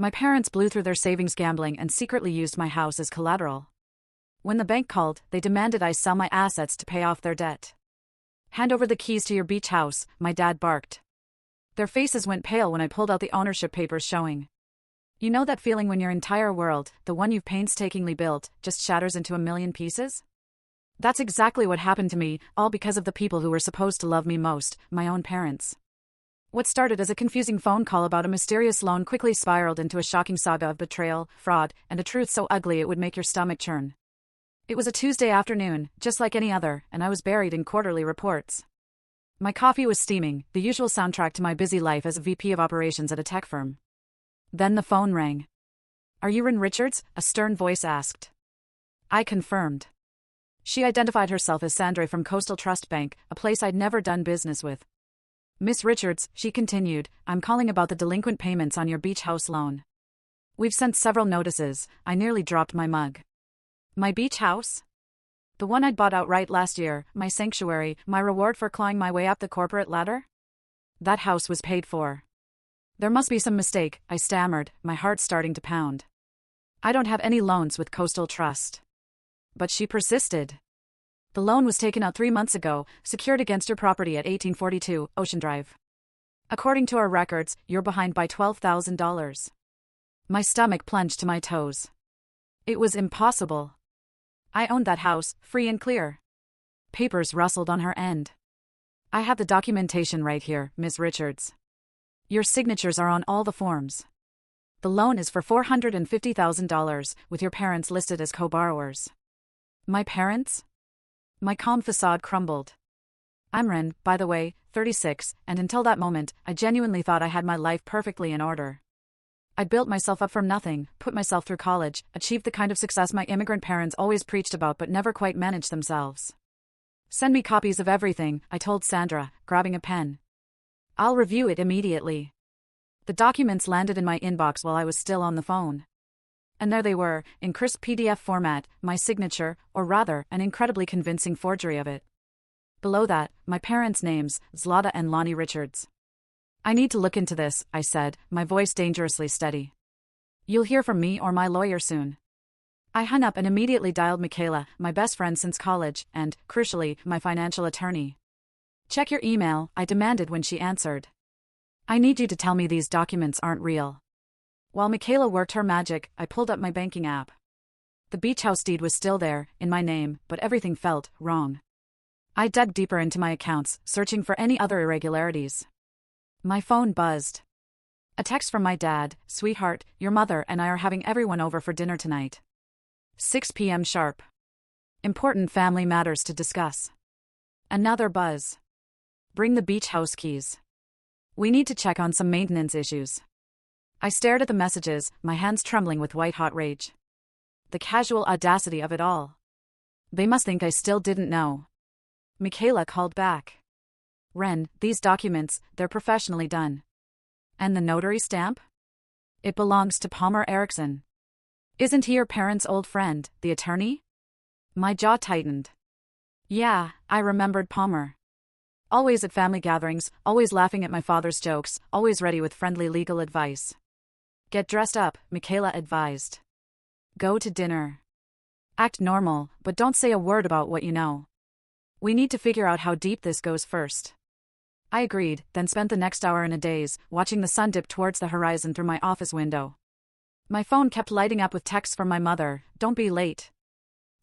My parents blew through their savings gambling and secretly used my house as collateral. When the bank called, they demanded I sell my assets to pay off their debt. "Hand over the keys to your beach house," my dad barked. Their faces went pale when I pulled out the ownership papers showing. You know that feeling when your entire world, the one you've painstakingly built, just shatters into a million pieces? That's exactly what happened to me, all because of the people who were supposed to love me most, my own parents. What started as a confusing phone call about a mysterious loan quickly spiraled into a shocking saga of betrayal, fraud, and a truth so ugly it would make your stomach churn. It was a Tuesday afternoon, just like any other, and I was buried in quarterly reports. My coffee was steaming, the usual soundtrack to my busy life as a VP of operations at a tech firm. Then the phone rang. "Are you Rin Richards?" a stern voice asked. I confirmed. She identified herself as Sandra from Coastal Trust Bank, a place I'd never done business with. "Miss Richards," she continued, "I'm calling about the delinquent payments on your beach house loan. We've sent several notices." I nearly dropped my mug. My beach house? The one I'd bought outright last year, my sanctuary, my reward for clawing my way up the corporate ladder? That house was paid for. There must be some mistake, I stammered, my heart starting to pound. I don't have any loans with Coastal Trust. But she persisted. The loan was taken out 3 months ago, secured against your property at 1842 Ocean Drive. According to our records, you're behind by $12,000. My stomach plunged to my toes. It was impossible. I owned that house, free and clear. Papers rustled on her end. "I have the documentation right here, Ms. Richards. Your signatures are on all the forms. The loan is for $450,000, with your parents listed as co-borrowers." My parents? My calm facade crumbled. I'm Ren, by the way, 36, and until that moment, I genuinely thought I had my life perfectly in order. I'd built myself up from nothing, put myself through college, achieved the kind of success my immigrant parents always preached about but never quite managed themselves. "Send me copies of everything," I told Sandra, grabbing a pen. "I'll review it immediately." The documents landed in my inbox while I was still on the phone. And there they were, in crisp PDF format, my signature, or rather, an incredibly convincing forgery of it. Below that, my parents' names, Zlata and Lonnie Richards. "I need to look into this," I said, my voice dangerously steady. "You'll hear from me or my lawyer soon." I hung up and immediately dialed Michaela, my best friend since college, and, crucially, my financial attorney. "Check your email," I demanded when she answered. "I need you to tell me these documents aren't real." While Michaela worked her magic, I pulled up my banking app. The beach house deed was still there, in my name, but everything felt wrong. I dug deeper into my accounts, searching for any other irregularities. My phone buzzed. A text from my dad: "Sweetheart, your mother and I are having everyone over for dinner tonight. 6 p.m. sharp. Important family matters to discuss." Another buzz. "Bring the beach house keys. We need to check on some maintenance issues." I stared at the messages, my hands trembling with white-hot rage. The casual audacity of it all. They must think I still didn't know. Michaela called back. "Ren, these documents, they're professionally done." "And the notary stamp?" "It belongs to Palmer Erickson." "Isn't he your parents' old friend, the attorney?" My jaw tightened. Yeah, I remembered Palmer. Always at family gatherings, always laughing at my father's jokes, always ready with friendly legal advice. "Get dressed up," Michaela advised. "Go to dinner. Act normal, but don't say a word about what you know. We need to figure out how deep this goes first." I agreed, then spent the next hour in a daze, watching the sun dip towards the horizon through my office window. My phone kept lighting up with texts from my mother: "Don't be late.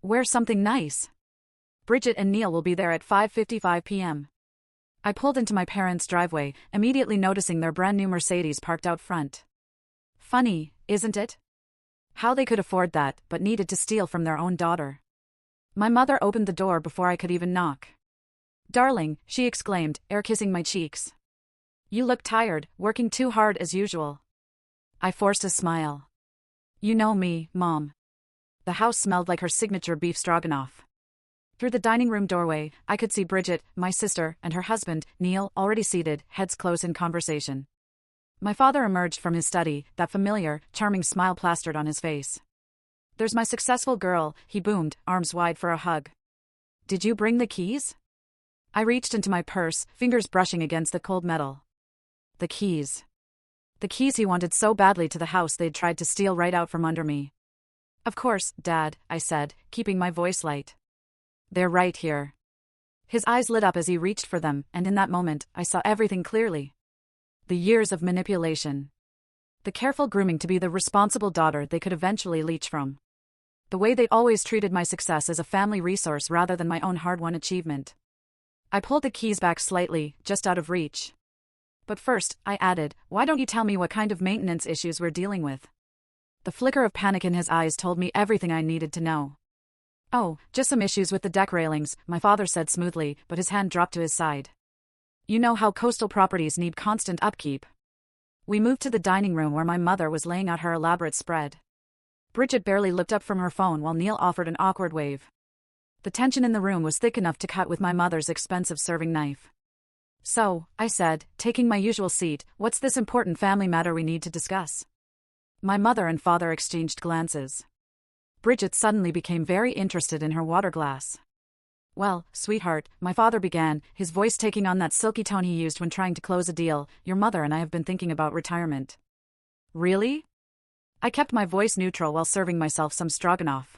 Wear something nice. Bridget and Neil will be there at 5:55 p.m. I pulled into my parents' driveway, immediately noticing their brand new Mercedes parked out front. Funny, isn't it? How they could afford that, but needed to steal from their own daughter. My mother opened the door before I could even knock. "Darling," she exclaimed, air-kissing my cheeks. "You look tired, working too hard as usual." I forced a smile. "You know me, Mom." The house smelled like her signature beef stroganoff. Through the dining room doorway, I could see Bridget, my sister, and her husband, Neil, already seated, heads close in conversation. My father emerged from his study, that familiar, charming smile plastered on his face. "There's my successful girl," he boomed, arms wide for a hug. "Did you bring the keys?" I reached into my purse, fingers brushing against the cold metal. The keys. The keys he wanted so badly to the house they'd tried to steal right out from under me. Of course, Dad, I said, keeping my voice light. They're right here. His eyes lit up as he reached for them, and in that moment, I saw everything clearly. The years of manipulation. The careful grooming to be the responsible daughter they could eventually leech from. The way they'd always treated my success as a family resource rather than my own hard-won achievement. I pulled the keys back slightly, just out of reach. But first, I added, why don't you tell me what kind of maintenance issues we're dealing with? The flicker of panic in his eyes told me everything I needed to know. Oh, just some issues with the deck railings, my father said smoothly, but his hand dropped to his side. You know how coastal properties need constant upkeep. We moved to the dining room where my mother was laying out her elaborate spread. Bridget barely looked up from her phone while Neil offered an awkward wave. The tension in the room was thick enough to cut with my mother's expensive serving knife. So, I said, taking my usual seat, what's this important family matter we need to discuss? My mother and father exchanged glances. Bridget suddenly became very interested in her water glass. Well, sweetheart, my father began, his voice taking on that silky tone he used when trying to close a deal, your mother and I have been thinking about retirement. Really? I kept my voice neutral while serving myself some stroganoff.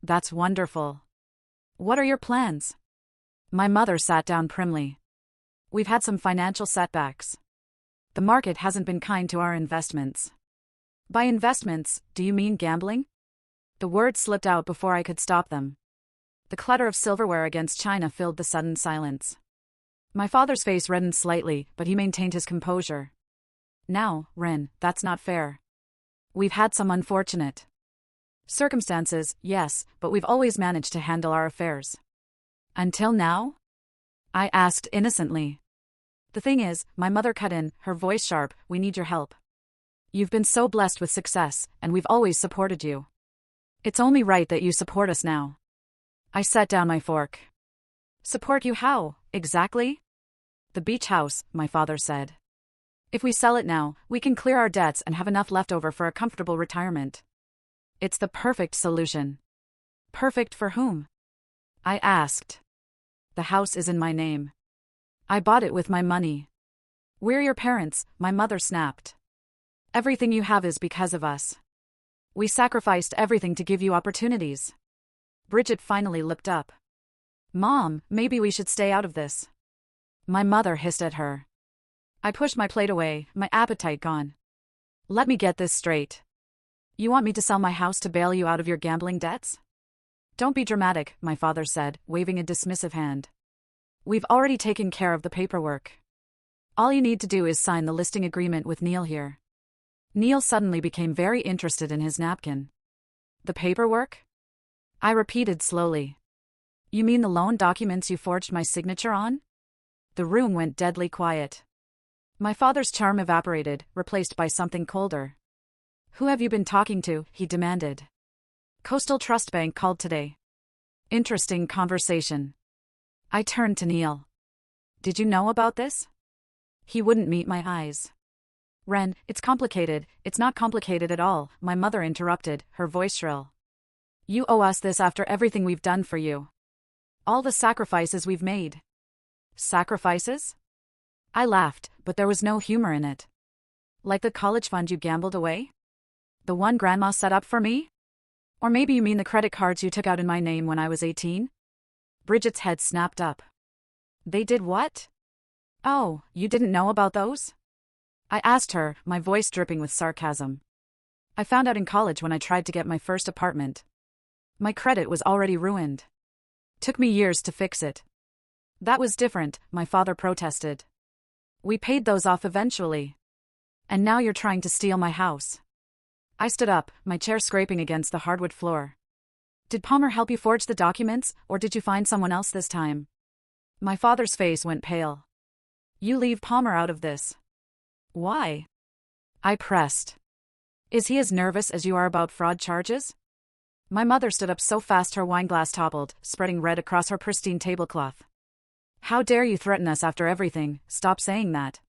That's wonderful. What are your plans? My mother sat down primly. We've had some financial setbacks. The market hasn't been kind to our investments. By investments, do you mean gambling? The words slipped out before I could stop them. The clutter of silverware against china filled the sudden silence. My father's face reddened slightly, but he maintained his composure. Now, Ren, that's not fair. We've had some unfortunate circumstances, yes, but we've always managed to handle our affairs. Until now? I asked innocently. The thing is, my mother cut in, her voice sharp, we need your help. You've been so blessed with success, and we've always supported you. It's only right that you support us now. I set down my fork. Support you how, exactly? The beach house, my father said. If we sell it now, we can clear our debts and have enough left over for a comfortable retirement. It's the perfect solution. Perfect for whom? I asked. The house is in my name. I bought it with my money. We're your parents, my mother snapped. Everything you have is because of us. We sacrificed everything to give you opportunities. Bridget finally looked up. Mom, maybe we should stay out of this. My mother hissed at her. I pushed my plate away, my appetite gone. Let me get this straight. You want me to sell my house to bail you out of your gambling debts? Don't be dramatic, my father said, waving a dismissive hand. We've already taken care of the paperwork. All you need to do is sign the listing agreement with Neil here. Neil suddenly became very interested in his napkin. The paperwork? I repeated slowly. You mean the loan documents you forged my signature on? The room went deadly quiet. My father's charm evaporated, replaced by something colder. Who have you been talking to? He demanded. Coastal Trust Bank called today. Interesting conversation. I turned to Neil. Did you know about this? He wouldn't meet my eyes. Ren, it's complicated. It's not complicated at all, my mother interrupted, her voice shrill. You owe us this after everything we've done for you. All the sacrifices we've made. Sacrifices? I laughed, but there was no humor in it. Like the college fund you gambled away? The one Grandma set up for me? Or maybe you mean the credit cards you took out in my name when I was 18? Bridget's head snapped up. They did what? Oh, you didn't know about those? I asked her, my voice dripping with sarcasm. I found out in college when I tried to get my first apartment. My credit was already ruined. Took me years to fix it. That was different, my father protested. We paid those off eventually. And now you're trying to steal my house. I stood up, my chair scraping against the hardwood floor. Did Palmer help you forge the documents, or did you find someone else this time? My father's face went pale. You leave Palmer out of this. Why? I pressed. Is he as nervous as you are about fraud charges? My mother stood up so fast her wineglass toppled, spreading red across her pristine tablecloth. How dare you threaten us after everything? Stop saying that.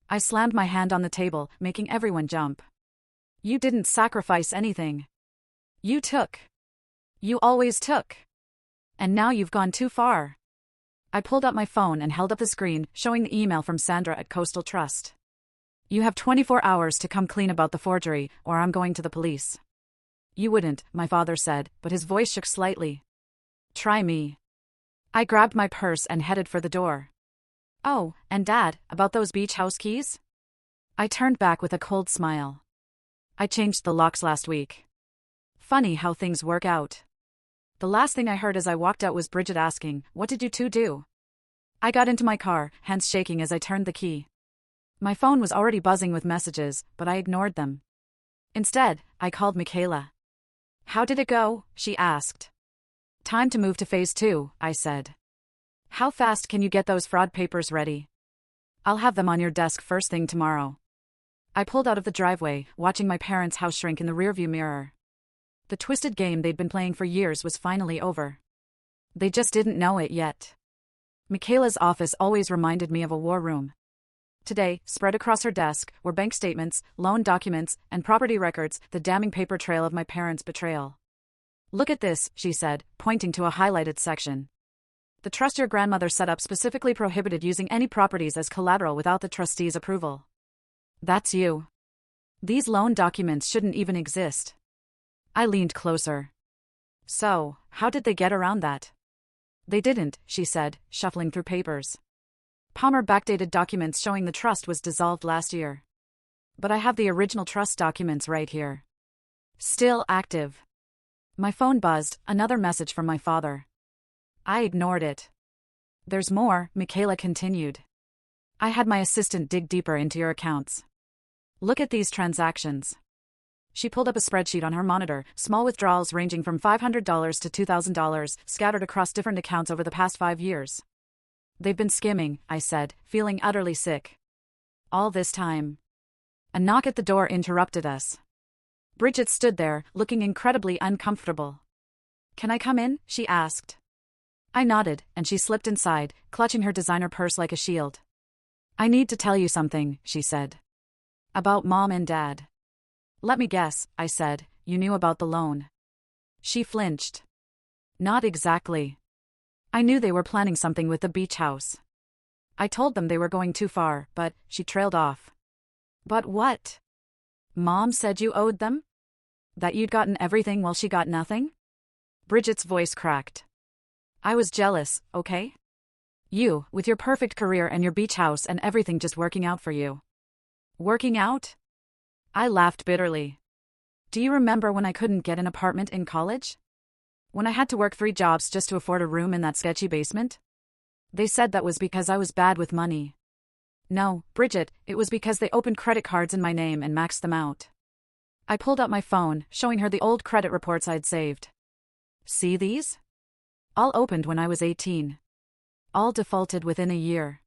I slammed my hand on the table, making everyone jump. You didn't sacrifice anything. You took. You always took. And now you've gone too far. I pulled up my phone and held up the screen, showing the email from Sandra at Coastal Trust. You have 24 hours to come clean about the forgery, or I'm going to the police. You wouldn't, my father said, but his voice shook slightly. Try me. I grabbed my purse and headed for the door. Oh, and Dad, about those beach house keys? I turned back with a cold smile. I changed the locks last week. Funny how things work out. The last thing I heard as I walked out was Bridget asking, "What did you two do?" I got into my car, hands shaking as I turned the key. My phone was already buzzing with messages, but I ignored them. Instead, I called Michaela. How did it go? She asked. Time to move to phase 2, I said. How fast can you get those fraud papers ready? I'll have them on your desk first thing tomorrow. I pulled out of the driveway, watching my parents' house shrink in the rearview mirror. The twisted game they'd been playing for years was finally over. They just didn't know it yet. Michaela's office always reminded me of a war room. Today, spread across her desk, were bank statements, loan documents, and property records, the damning paper trail of my parents' betrayal. Look at this, she said, pointing to a highlighted section. The trust your grandmother set up specifically prohibited using any properties as collateral without the trustee's approval. That's you. These loan documents shouldn't even exist. I leaned closer. So, how did they get around that? They didn't, she said, shuffling through papers. Palmer backdated documents showing the trust was dissolved last year. But I have the original trust documents right here. Still active. My phone buzzed, another message from my father. I ignored it. There's more, Michaela continued. I had my assistant dig deeper into your accounts. Look at these transactions. She pulled up a spreadsheet on her monitor, small withdrawals ranging from $500 to $2,000, scattered across different accounts over the past 5 years. They've been skimming, I said, feeling utterly sick. All this time. A knock at the door interrupted us. Bridget stood there, looking incredibly uncomfortable. Can I come in? She asked. I nodded, and she slipped inside, clutching her designer purse like a shield. I need to tell you something, she said. About Mom and Dad. Let me guess, I said, you knew about the loan. She flinched. Not exactly. I knew they were planning something with the beach house. I told them they were going too far, but, she trailed off. But what? Mom said you owed them? That you'd gotten everything while she got nothing? Bridget's voice cracked. I was jealous, okay? You, with your perfect career and your beach house and everything just working out for you. Working out? I laughed bitterly. Do you remember when I couldn't get an apartment in college? When I had to work 3 jobs just to afford a room in that sketchy basement? They said that was because I was bad with money. No, Bridget, it was because they opened credit cards in my name and maxed them out. I pulled out my phone, showing her the old credit reports I'd saved. See these? All opened when I was 18. All defaulted within a year.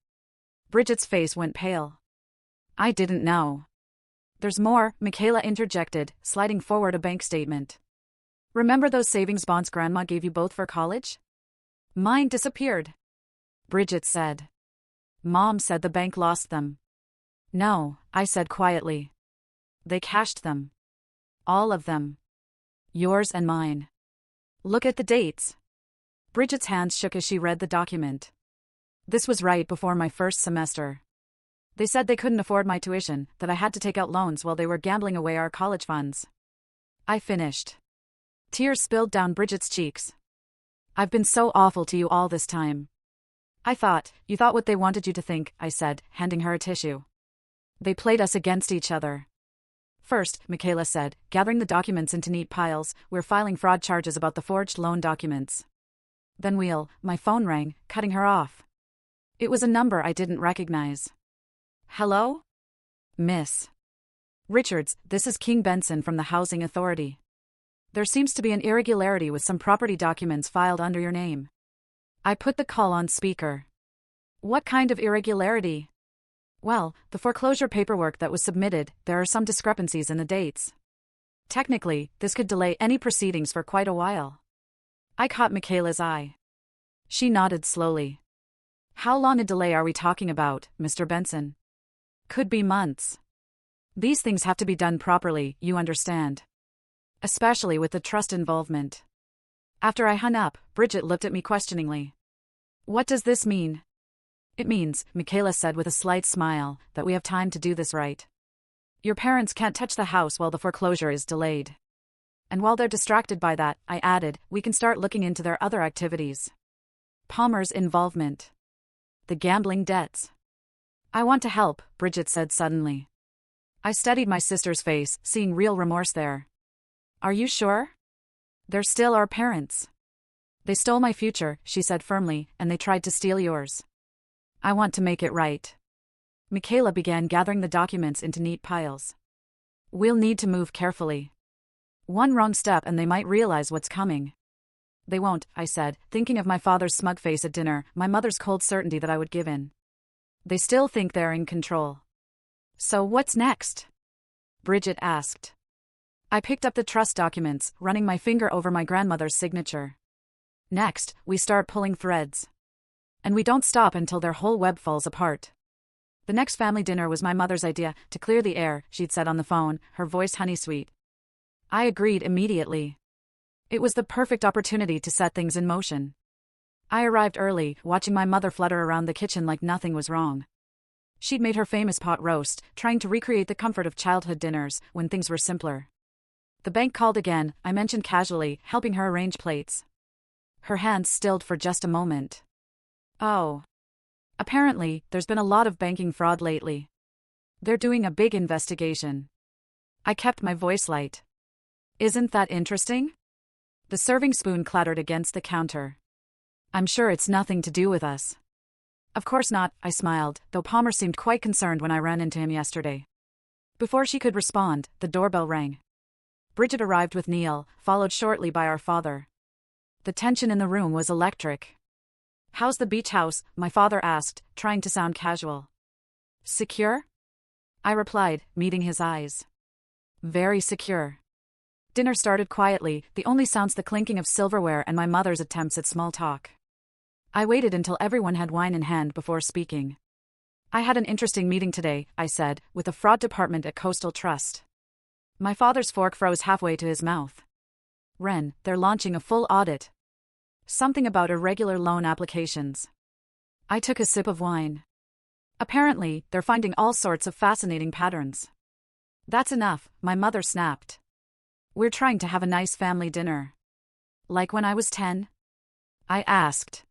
Bridget's face went pale. I didn't know. There's more, Michaela interjected, sliding forward a bank statement. Remember those savings bonds Grandma gave you both for college? Mine disappeared. Bridget said. Mom said the bank lost them. No, I said quietly. They cashed them. All of them. Yours and mine. Look at the dates. Bridget's hands shook as she read the document. This was right before my first semester. They said they couldn't afford my tuition, that I had to take out loans while they were gambling away our college funds. I finished. Tears spilled down Bridget's cheeks. I've been so awful to you all this time. You thought what they wanted you to think, I said, handing her a tissue. They played us against each other. First, Michaela said, gathering the documents into neat piles, we're filing fraud charges about the forged loan documents. Then my phone rang, cutting her off. It was a number I didn't recognize. Hello? Miss Richards, this is King Benson from the Housing Authority. There seems to be an irregularity with some property documents filed under your name. I put the call on speaker. What kind of irregularity? Well, the foreclosure paperwork that was submitted, there are some discrepancies in the dates. Technically, this could delay any proceedings for quite a while. I caught Michaela's eye. She nodded slowly. How long a delay are we talking about, Mr. Benson? Could be months. These things have to be done properly, you understand. Especially with the trust involvement. After I hung up, Bridget looked at me questioningly. What does this mean? It means, Michaela said with a slight smile, that we have time to do this right. Your parents can't touch the house while the foreclosure is delayed. And while they're distracted by that, I added, we can start looking into their other activities. Palmer's involvement. The gambling debts. I want to help, Bridget said suddenly. I studied my sister's face, seeing real remorse there. Are you sure? They're still our parents. They stole my future, she said firmly, and they tried to steal yours. I want to make it right. Michaela began gathering the documents into neat piles. We'll need to move carefully. One wrong step and they might realize what's coming. They won't, I said, thinking of my father's smug face at dinner, my mother's cold certainty that I would give in. They still think they're in control. So what's next? Bridget asked. I picked up the trust documents, running my finger over my grandmother's signature. Next, we start pulling threads. And we don't stop until their whole web falls apart. The next family dinner was my mother's idea, to clear the air, she'd said on the phone, her voice honey-sweet. I agreed immediately. It was the perfect opportunity to set things in motion. I arrived early, watching my mother flutter around the kitchen like nothing was wrong. She'd made her famous pot roast, trying to recreate the comfort of childhood dinners, when things were simpler. The bank called again, I mentioned casually, helping her arrange plates. Her hands stilled for just a moment. Oh. Apparently, there's been a lot of banking fraud lately. They're doing a big investigation. I kept my voice light. Isn't that interesting? The serving spoon clattered against the counter. I'm sure it's nothing to do with us. Of course not, I smiled, though Palmer seemed quite concerned when I ran into him yesterday. Before she could respond, the doorbell rang. Bridget arrived with Neil, followed shortly by our father. The tension in the room was electric. How's the beach house? My father asked, trying to sound casual. Secure? I replied, meeting his eyes. Very secure. Dinner started quietly, the only sounds the clinking of silverware and my mother's attempts at small talk. I waited until everyone had wine in hand before speaking. I had an interesting meeting today, I said, with the fraud department at Coastal Trust. My father's fork froze halfway to his mouth. Ren, they're launching a full audit. Something about irregular loan applications. I took a sip of wine. Apparently, they're finding all sorts of fascinating patterns. That's enough, my mother snapped. We're trying to have a nice family dinner. Like when I was 10? I asked.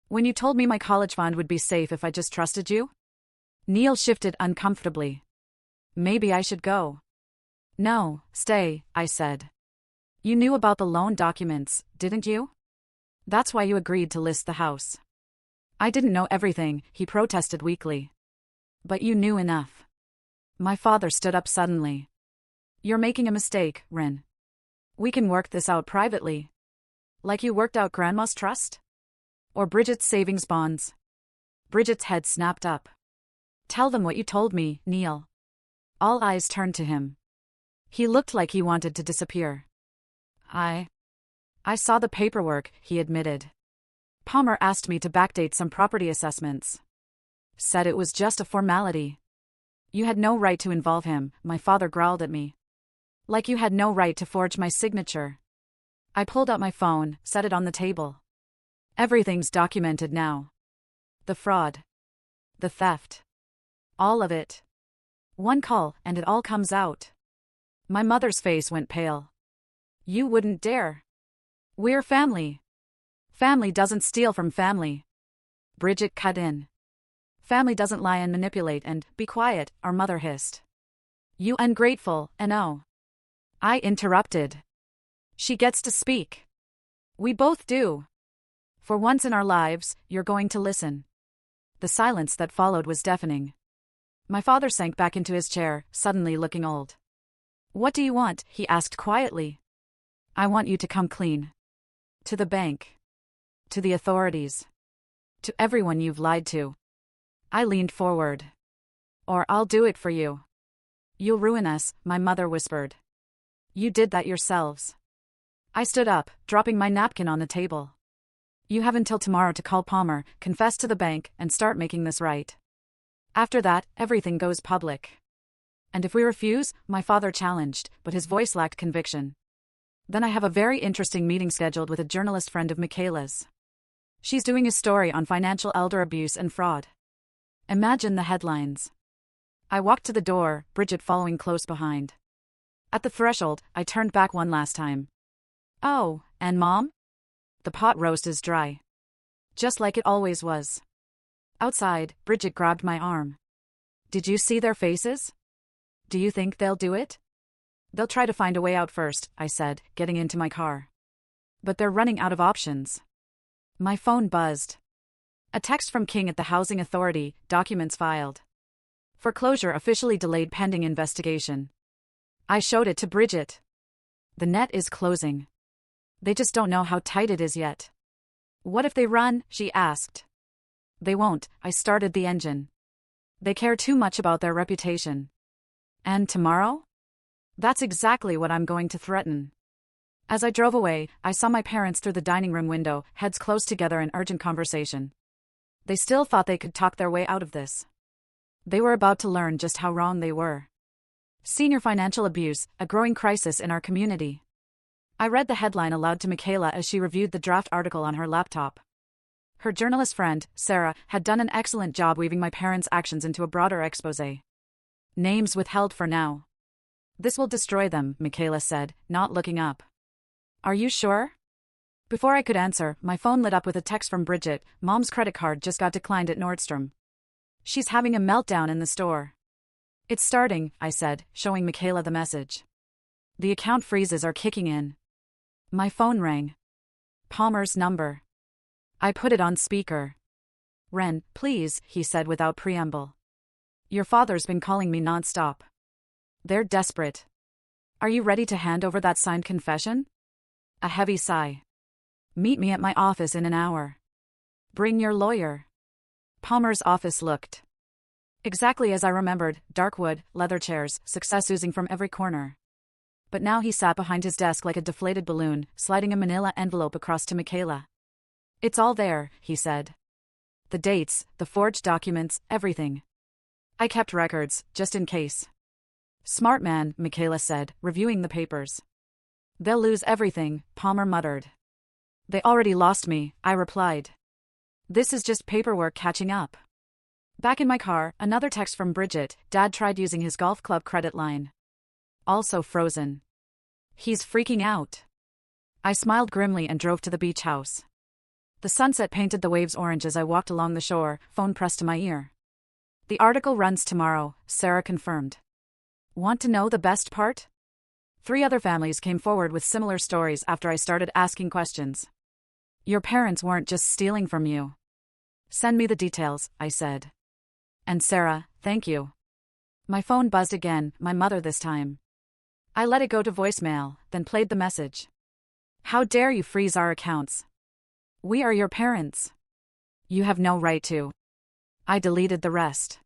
When you told me my college fund would be safe if I just trusted you? Neil shifted uncomfortably. Maybe I should go. No, stay, I said. You knew about the loan documents, didn't you? That's why you agreed to list the house. I didn't know everything, he protested weakly. But you knew enough. My father stood up suddenly. You're making a mistake, Ren. We can work this out privately. Like you worked out Grandma's trust? Or Bridget's savings bonds? Bridget's head snapped up. Tell them what you told me, Neil. All eyes turned to him. He looked like he wanted to disappear. I saw the paperwork, he admitted. Palmer asked me to backdate some property assessments. Said it was just a formality. You had no right to involve him, my father growled at me. Like you had no right to forge my signature. I pulled out my phone, set it on the table. Everything's documented now. The fraud. The theft. All of it. One call, and it all comes out. My mother's face went pale. You wouldn't dare. We're family. Family doesn't steal from family. Bridget cut in. Family doesn't lie and manipulate and, be quiet, our mother hissed. You ungrateful, no. I interrupted. She gets to speak. We both do. For once in our lives, you're going to listen. The silence that followed was deafening. My father sank back into his chair, suddenly looking old. What do you want? He asked quietly. I want you to come clean. To the bank. To the authorities. To everyone you've lied to. I leaned forward. Or I'll do it for you. You'll ruin us, my mother whispered. You did that yourselves. I stood up, dropping my napkin on the table. You have until tomorrow to call Palmer, confess to the bank, and start making this right. After that, everything goes public. And if we refuse, my father challenged, but his voice lacked conviction. Then I have a very interesting meeting scheduled with a journalist friend of Michaela's. She's doing a story on financial elder abuse and fraud. Imagine the headlines. I walked to the door, Bridget following close behind. At the threshold, I turned back one last time. Oh, and Mom? The pot roast is dry. Just like it always was. Outside, Bridget grabbed my arm. Did you see their faces? Do you think they'll do it? They'll try to find a way out first, I said, getting into my car. But they're running out of options. My phone buzzed. A text from King at the Housing Authority, documents filed. Foreclosure officially delayed pending investigation. I showed it to Bridget. The net is closing. They just don't know how tight it is yet. What if they run? She asked. They won't, I started the engine. They care too much about their reputation. And tomorrow? That's exactly what I'm going to threaten. As I drove away, I saw my parents through the dining room window, heads close together in urgent conversation. They still thought they could talk their way out of this. They were about to learn just how wrong they were. Senior financial abuse, a growing crisis in our community. I read the headline aloud to Michaela as she reviewed the draft article on her laptop. Her journalist friend, Sarah, had done an excellent job weaving my parents' actions into a broader exposé. Names withheld for now. This will destroy them, Michaela said, not looking up. Are you sure? Before I could answer, my phone lit up with a text from Bridget. Mom's credit card just got declined at Nordstrom. She's having a meltdown in the store. It's starting, I said, showing Michaela the message. The account freezes are kicking in. My phone rang. Palmer's number. I put it on speaker. Ren, please, he said without preamble. Your father's been calling me nonstop. They're desperate. Are you ready to hand over that signed confession? A heavy sigh. Meet me at my office in an hour. Bring your lawyer. Palmer's office looked exactly as I remembered, dark wood, leather chairs, success oozing from every corner. But now he sat behind his desk like a deflated balloon, sliding a manila envelope across to Michaela. It's all there, he said. The dates, the forged documents, everything. I kept records, just in case. Smart man, Michaela said, reviewing the papers. They'll lose everything, Palmer muttered. They already lost me, I replied. This is just paperwork catching up. Back in my car, another text from Bridget. Dad tried using his golf club credit line. Also frozen. He's freaking out. I smiled grimly and drove to the beach house. The sunset painted the waves orange as I walked along the shore, phone pressed to my ear. The article runs tomorrow, Sarah confirmed. Want to know the best part? 3 other families came forward with similar stories after I started asking questions. Your parents weren't just stealing from you. Send me the details, I said. And Sarah, thank you. My phone buzzed again, my mother this time. I let it go to voicemail, then played the message. How dare you freeze our accounts? We are your parents. You have no right to. I deleted the rest.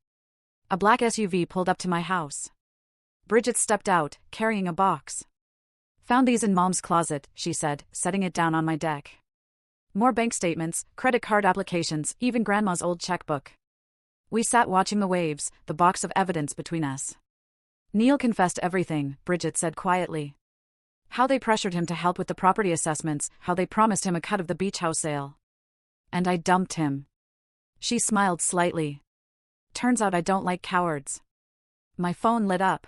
A black SUV pulled up to my house. Bridget stepped out, carrying a box. Found these in Mom's closet, she said, setting it down on my deck. More bank statements, credit card applications, even Grandma's old checkbook. We sat watching the waves, the box of evidence between us. Neil confessed everything, Bridget said quietly. How they pressured him to help with the property assessments, how they promised him a cut of the beach house sale. And I dumped him. She smiled slightly. Turns out I don't like cowards. My phone lit up.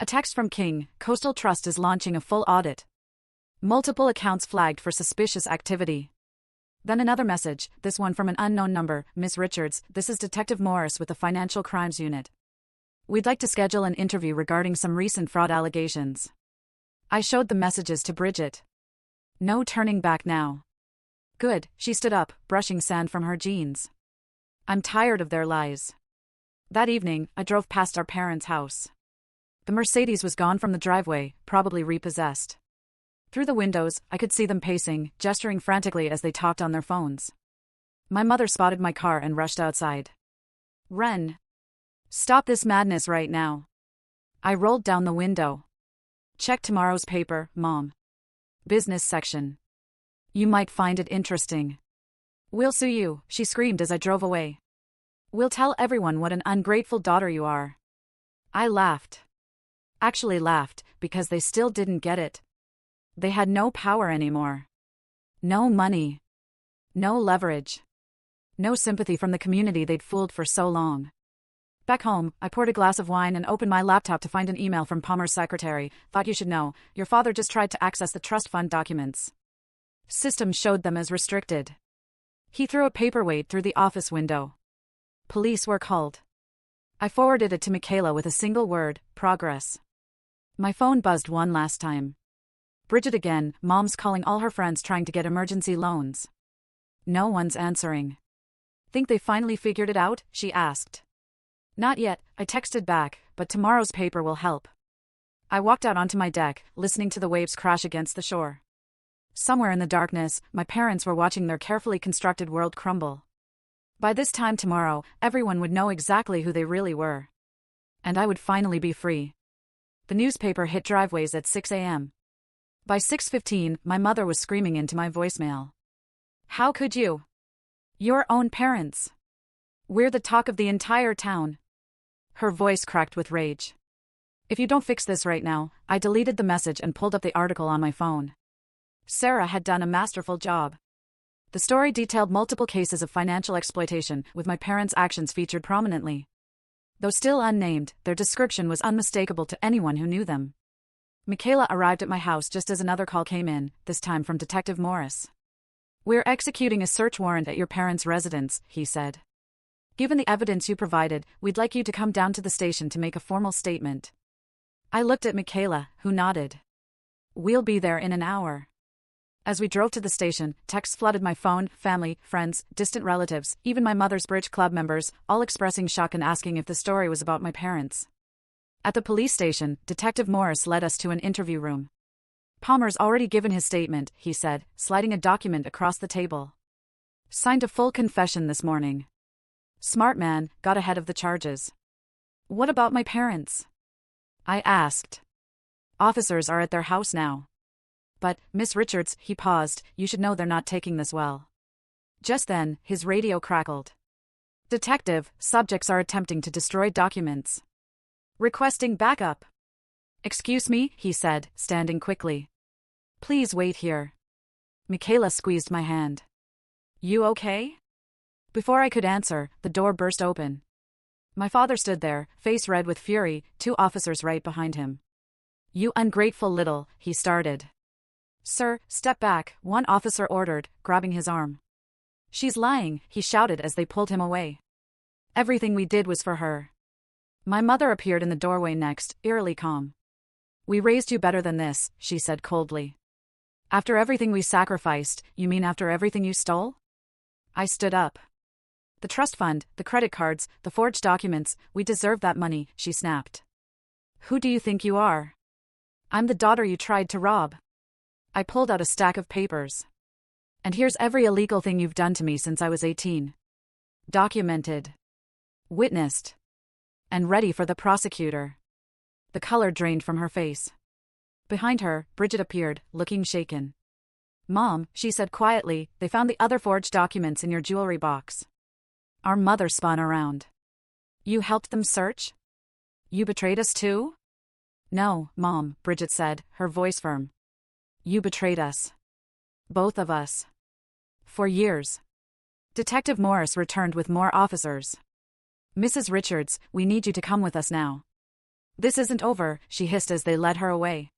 A text from King, Coastal Trust is launching a full audit. Multiple accounts flagged for suspicious activity. Then another message, this one from an unknown number. Miss Richards, this is Detective Morris with the Financial Crimes Unit. We'd like to schedule an interview regarding some recent fraud allegations. I showed the messages to Bridget. No turning back now. Good, she stood up, brushing sand from her jeans. I'm tired of their lies. That evening, I drove past our parents' house. The Mercedes was gone from the driveway, probably repossessed. Through the windows, I could see them pacing, gesturing frantically as they talked on their phones. My mother spotted my car and rushed outside. Ren. Stop this madness right now. I rolled down the window. Check tomorrow's paper, Mom. Business section. You might find it interesting. We'll sue you, she screamed as I drove away. We'll tell everyone what an ungrateful daughter you are. I laughed. Actually laughed, because they still didn't get it. They had no power anymore. No money. No leverage. No sympathy from the community they'd fooled for so long. Back home, I poured a glass of wine and opened my laptop to find an email from Palmer's secretary. Thought you should know, your father just tried to access the trust fund documents. System showed them as restricted. He threw a paperweight through the office window. Police were called. I forwarded it to Michaela with a single word, progress. My phone buzzed one last time. Bridget again, Mom's calling all her friends trying to get emergency loans. No one's answering. Think they finally figured it out? She asked. Not yet, I texted back, but tomorrow's paper will help. I walked out onto my deck, listening to the waves crash against the shore. Somewhere in the darkness, my parents were watching their carefully constructed world crumble. By this time tomorrow, everyone would know exactly who they really were. And I would finally be free. The newspaper hit driveways at 6 a.m. By 6:15, my mother was screaming into my voicemail. How could you? Your own parents. We're the talk of the entire town. Her voice cracked with rage. If you don't fix this right now, I deleted the message and pulled up the article on my phone. Sarah had done a masterful job. The story detailed multiple cases of financial exploitation, with my parents' actions featured prominently. Though still unnamed, their description was unmistakable to anyone who knew them. Michaela arrived at my house just as another call came in, this time from Detective Morris. We're executing a search warrant at your parents' residence, he said. Given the evidence you provided, we'd like you to come down to the station to make a formal statement. I looked at Michaela, who nodded. We'll be there in an hour. As we drove to the station, texts flooded my phone, family, friends, distant relatives, even my mother's bridge club members, all expressing shock and asking if the story was about my parents. At the police station, Detective Morris led us to an interview room. Palmer's already given his statement, he said, sliding a document across the table. Signed a full confession this morning. Smart man, got ahead of the charges. What about my parents? I asked. Officers are at their house now. But, Miss Richards, he paused, you should know they're not taking this well. Just then, his radio crackled. Detective, subjects are attempting to destroy documents. Requesting backup. Excuse me, he said, standing quickly. Please wait here. Michaela squeezed my hand. You okay? Before I could answer, the door burst open. My father stood there, face red with fury, two officers right behind him. You ungrateful little, he started. Sir, step back, one officer ordered, grabbing his arm. She's lying, he shouted as they pulled him away. Everything we did was for her. My mother appeared in the doorway next, eerily calm. We raised you better than this, she said coldly. After everything we sacrificed, you mean after everything you stole? I stood up. The trust fund, the credit cards, the forged documents, we deserve that money, she snapped. Who do you think you are? I'm the daughter you tried to rob. I pulled out a stack of papers. And here's every illegal thing you've done to me since I was 18. Documented. Witnessed. And ready for the prosecutor. The color drained from her face. Behind her, Bridget appeared, looking shaken. Mom, she said quietly, they found the other forged documents in your jewelry box. Our mother spun around. You helped them search? You betrayed us too? No, Mom, Bridget said, her voice firm. You betrayed us. Both of us. For years. Detective Morris returned with more officers. Mrs. Richards, we need you to come with us now. This isn't over, she hissed as they led her away.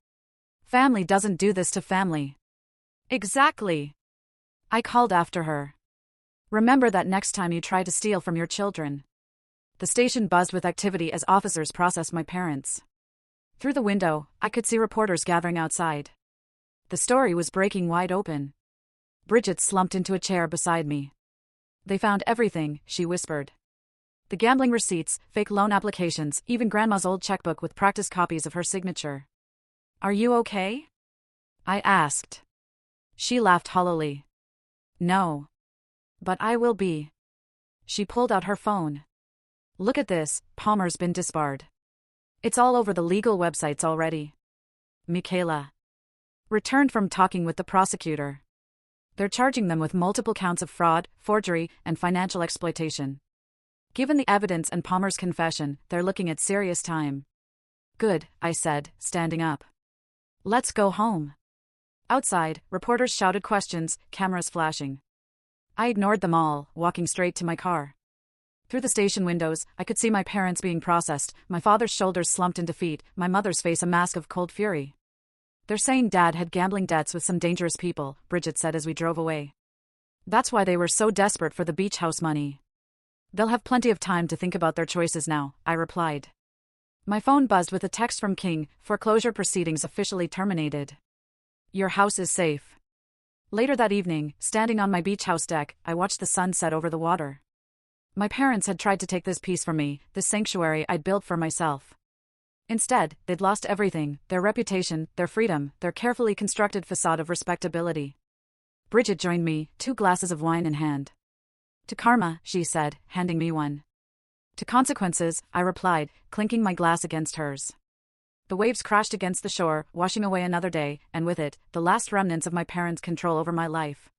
Family doesn't do this to family. Exactly. I called after her. Remember that next time you try to steal from your children. The station buzzed with activity as officers processed my parents. Through the window, I could see reporters gathering outside. The story was breaking wide open. Bridget slumped into a chair beside me. They found everything, she whispered. The gambling receipts, fake loan applications, even Grandma's old checkbook with practice copies of her signature. Are you okay? I asked. She laughed hollowly. No. But I will be. She pulled out her phone. Look at this, Palmer's been disbarred. It's all over the legal websites already. Michaela returned from talking with the prosecutor. They're charging them with multiple counts of fraud, forgery, and financial exploitation. Given the evidence and Palmer's confession, they're looking at serious time. Good, I said, standing up. Let's go home. Outside, reporters shouted questions, cameras flashing. I ignored them all, walking straight to my car. Through the station windows, I could see my parents being processed, my father's shoulders slumped in defeat, my mother's face a mask of cold fury. "They're saying Dad had gambling debts with some dangerous people," Bridget said as we drove away. "That's why they were so desperate for the beach house money." "They'll have plenty of time to think about their choices now," I replied. My phone buzzed with a text from King: "Foreclosure proceedings officially terminated. Your house is safe." Later that evening, standing on my beach house deck, I watched the sun set over the water. My parents had tried to take this peace from me, this sanctuary I'd built for myself. Instead, they'd lost everything: their reputation, their freedom, their carefully constructed facade of respectability. Bridget joined me, 2 glasses of wine in hand. "To karma," she said, handing me one. "To consequences," I replied, clinking my glass against hers. The waves crashed against the shore, washing away another day, and with it, the last remnants of my parents' control over my life.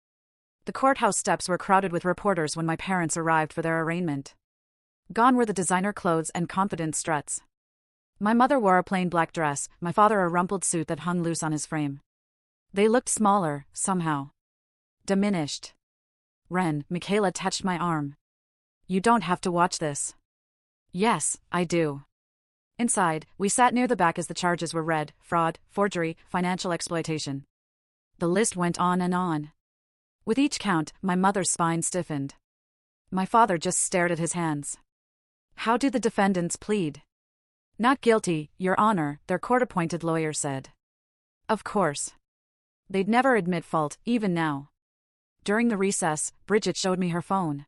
The courthouse steps were crowded with reporters when my parents arrived for their arraignment. Gone were the designer clothes and confident struts. My mother wore a plain black dress, my father a rumpled suit that hung loose on his frame. They looked smaller, somehow. Diminished. "Ren," Michaela touched my arm. "You don't have to watch this." "Yes, I do." Inside, we sat near the back as the charges were read: fraud, forgery, financial exploitation. The list went on and on. With each count, my mother's spine stiffened. My father just stared at his hands. "How do the defendants plead?" "Not guilty, Your Honor," their court-appointed lawyer said. Of course. They'd never admit fault, even now. During the recess, Bridget showed me her phone.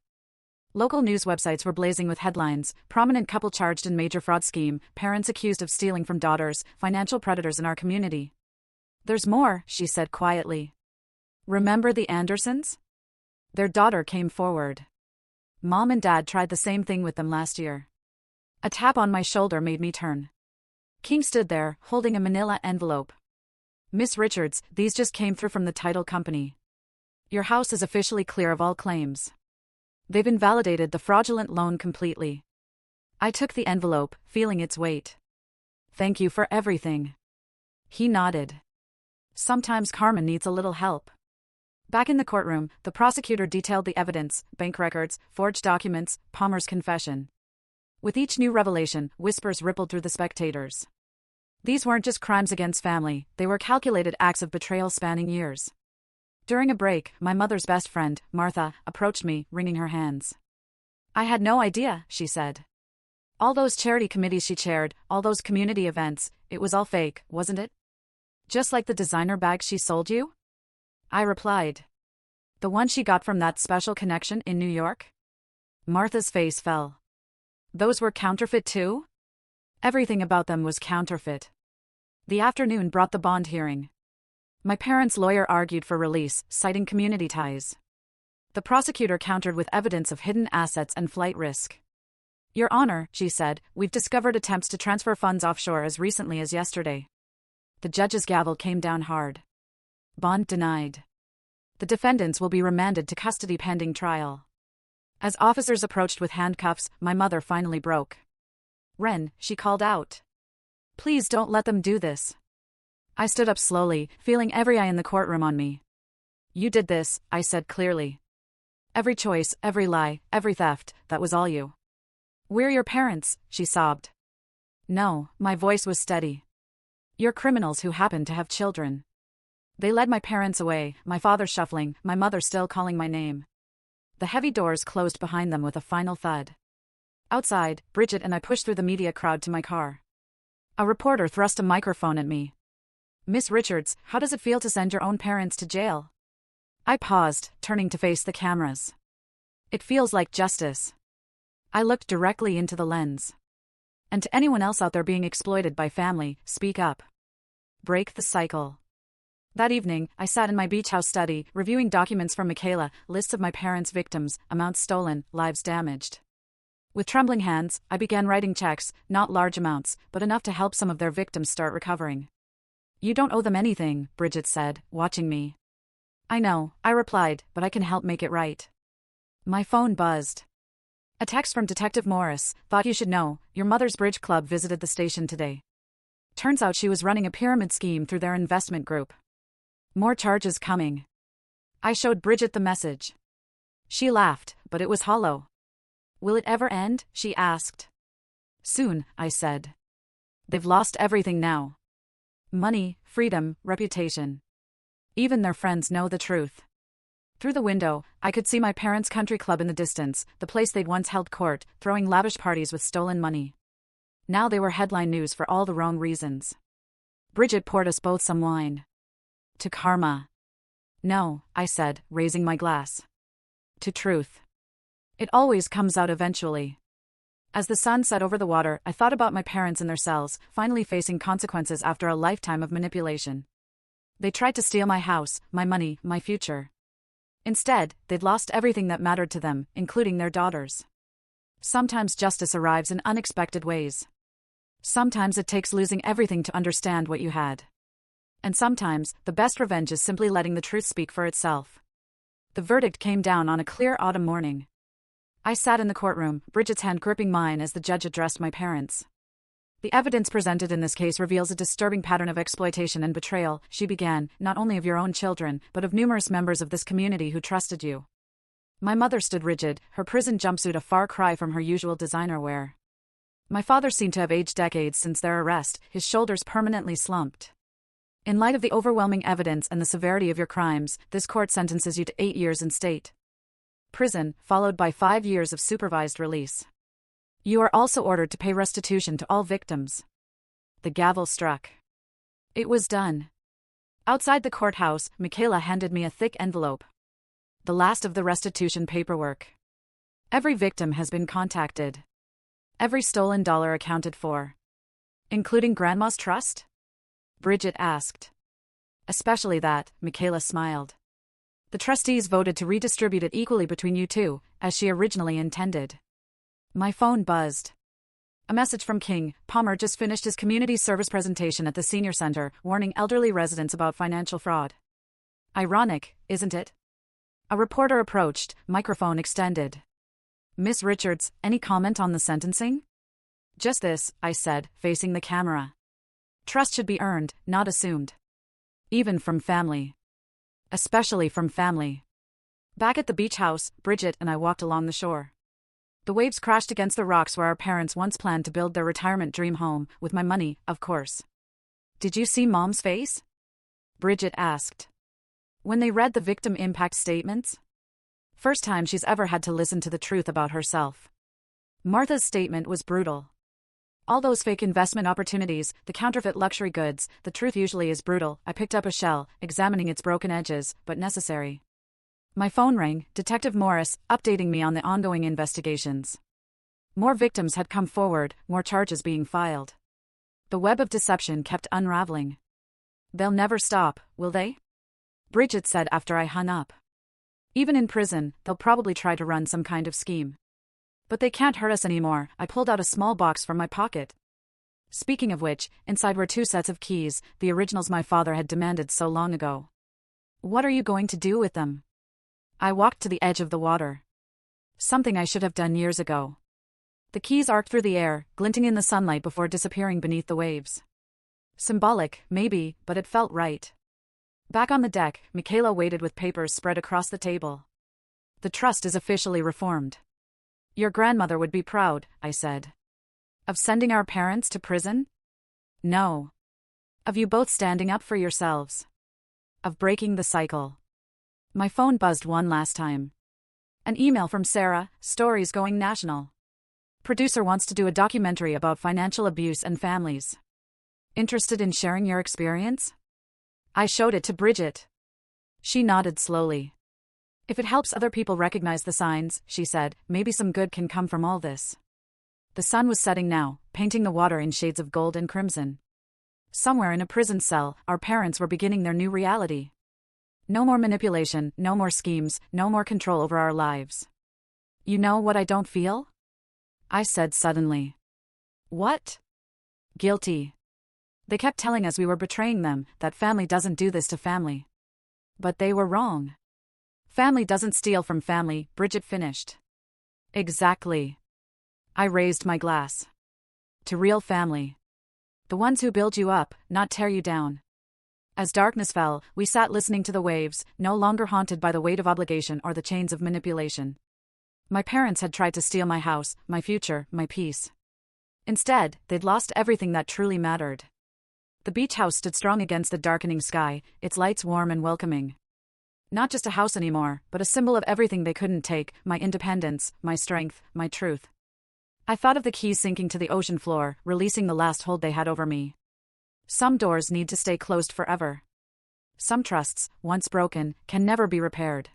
Local news websites were blazing with headlines: prominent couple charged in major fraud scheme, parents accused of stealing from daughters, financial predators in our community. "There's more," she said quietly. "Remember the Andersons?" Their daughter came forward. "Mom and Dad tried the same thing with them last year." A tap on my shoulder made me turn. King stood there, holding a manila envelope. "Miss Richards, these just came through from the title company. Your house is officially clear of all claims. They've invalidated the fraudulent loan completely." I took the envelope, feeling its weight. "Thank you for everything." He nodded. Sometimes karma needs a little help. Back in the courtroom, the prosecutor detailed the evidence: bank records, forged documents, Palmer's confession. With each new revelation, whispers rippled through the spectators. These weren't just crimes against family, they were calculated acts of betrayal spanning years. During a break, my mother's best friend, Martha, approached me, wringing her hands. "I had no idea," she said. "All those charity committees she chaired, all those community events, it was all fake, wasn't it? Just like the designer bag she sold you?" I replied. "The one she got from that special connection in New York?" Martha's face fell. "Those were counterfeit too?" Everything about them was counterfeit. The afternoon brought the bond hearing. My parents' lawyer argued for release, citing community ties. The prosecutor countered with evidence of hidden assets and flight risk. "Your Honor," she said, "we've discovered attempts to transfer funds offshore as recently as yesterday." The judge's gavel came down hard. Bond denied. The defendants will be remanded to custody pending trial. As officers approached with handcuffs, my mother finally broke. "Ren," she called out. "Please don't let them do this." I stood up slowly, feeling every eye in the courtroom on me. "You did this," I said clearly. "Every choice, every lie, every theft, that was all you." "We're your parents," she sobbed. "No," my voice was steady. "You're criminals who happen to have children." They led my parents away, my father shuffling, my mother still calling my name. The heavy doors closed behind them with a final thud. Outside, Bridget and I pushed through the media crowd to my car. A reporter thrust a microphone at me. "Miss Richards, how does it feel to send your own parents to jail?" I paused, turning to face the cameras. "It feels like justice." I looked directly into the lens. "And to anyone else out there being exploited by family, speak up. Break the cycle." That evening, I sat in my beach house study, reviewing documents from Michaela, lists of my parents' victims, amounts stolen, lives damaged. With trembling hands, I began writing checks, not large amounts, but enough to help some of their victims start recovering. "You don't owe them anything," Bridget said, watching me. "I know," I replied, "but I can help make it right." My phone buzzed. A text from Detective Morris: "Thought you should know, your mother's bridge club visited the station today. Turns out she was running a pyramid scheme through their investment group. More charges coming." I showed Bridget the message. She laughed, but it was hollow. Will it ever end? She asked. Soon, I said. They've lost everything now. Money, freedom, reputation. Even their friends know the truth. Through the window, I could see my parents' country club in the distance, the place they'd once held court, throwing lavish parties with stolen money. Now they were headline news for all the wrong reasons. Bridget poured us both some wine. To karma. No, I said, raising my glass. To truth. It always comes out eventually. As the sun set over the water, I thought about my parents in their cells, finally facing consequences after a lifetime of manipulation. They tried to steal my house, my money, my future. Instead, they'd lost everything that mattered to them, including their daughters. Sometimes justice arrives in unexpected ways. Sometimes it takes losing everything to understand what you had. And sometimes, the best revenge is simply letting the truth speak for itself. The verdict came down on a clear autumn morning. I sat in the courtroom, Bridget's hand gripping mine as the judge addressed my parents. The evidence presented in this case reveals a disturbing pattern of exploitation and betrayal, she began, not only of your own children, but of numerous members of this community who trusted you. My mother stood rigid, her prison jumpsuit a far cry from her usual designer wear. My father seemed to have aged decades since their arrest, his shoulders permanently slumped. In light of the overwhelming evidence and the severity of your crimes, this court sentences you to 8 years in state prison, followed by 5 years of supervised release. You are also ordered to pay restitution to all victims. The gavel struck. It was done. Outside the courthouse, Michaela handed me a thick envelope. The last of the restitution paperwork. Every victim has been contacted. Every stolen dollar accounted for. Including Grandma's trust? Bridget asked. Especially that, Michaela smiled. The trustees voted to redistribute it equally between you two, as she originally intended. My phone buzzed. A message from King. Palmer just finished his community service presentation at the senior center, warning elderly residents about financial fraud. Ironic, isn't it? A reporter approached, microphone extended. Miss Richards, any comment on the sentencing? Just this, I said, facing the camera. Trust should be earned, not assumed. Even from family. Especially from family. Back at the beach house, Bridget and I walked along the shore. The waves crashed against the rocks where our parents once planned to build their retirement dream home, with my money, of course. Did you see Mom's face? Bridget asked. When they read the victim impact statements? First time she's ever had to listen to the truth about herself. Martha's statement was brutal. All those fake investment opportunities, the counterfeit luxury goods, the truth usually is brutal. I picked up a shell, examining its broken edges, but necessary. My phone rang, Detective Morris, updating me on the ongoing investigations. More victims had come forward, more charges being filed. The web of deception kept unraveling. They'll never stop, will they? Bridget said after I hung up. Even in prison, they'll probably try to run some kind of scheme. But they can't hurt us anymore. I pulled out a small box from my pocket. Speaking of which, inside were 2 sets of keys, the originals my father had demanded so long ago. What are you going to do with them? I walked to the edge of the water. Something I should have done years ago. The keys arced through the air, glinting in the sunlight before disappearing beneath the waves. Symbolic, maybe, but it felt right. Back on the deck, Michaela waited with papers spread across the table. The trust is officially reformed. Your grandmother would be proud, I said. Of sending our parents to prison? No. Of you both standing up for yourselves. Of breaking the cycle. My phone buzzed one last time. An email from Sarah, stories going national. Producer wants to do a documentary about financial abuse and families. Interested in sharing your experience? I showed it to Bridget. She nodded slowly. If it helps other people recognize the signs, she said, maybe some good can come from all this. The sun was setting now, painting the water in shades of gold and crimson. Somewhere in a prison cell, our parents were beginning their new reality. No more manipulation, no more schemes, no more control over our lives. You know what I don't feel? I said suddenly. What? Guilty. They kept telling us we were betraying them, that family doesn't do this to family. But they were wrong. Family doesn't steal from family, Bridget finished. Exactly. I raised my glass. To real family. The ones who build you up, not tear you down. As darkness fell, we sat listening to the waves, no longer haunted by the weight of obligation or the chains of manipulation. My parents had tried to steal my house, my future, my peace. Instead, they'd lost everything that truly mattered. The beach house stood strong against the darkening sky, its lights warm and welcoming. Not just a house anymore, but a symbol of everything they couldn't take, my independence, my strength, my truth. I thought of the keys sinking to the ocean floor, releasing the last hold they had over me. Some doors need to stay closed forever. Some trusts, once broken, can never be repaired.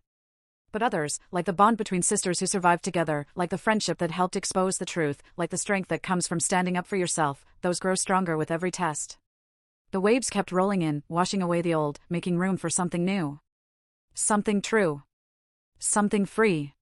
But others, like the bond between sisters who survived together, like the friendship that helped expose the truth, like the strength that comes from standing up for yourself, those grow stronger with every test. The waves kept rolling in, washing away the old, making room for something new. Something true. Something free.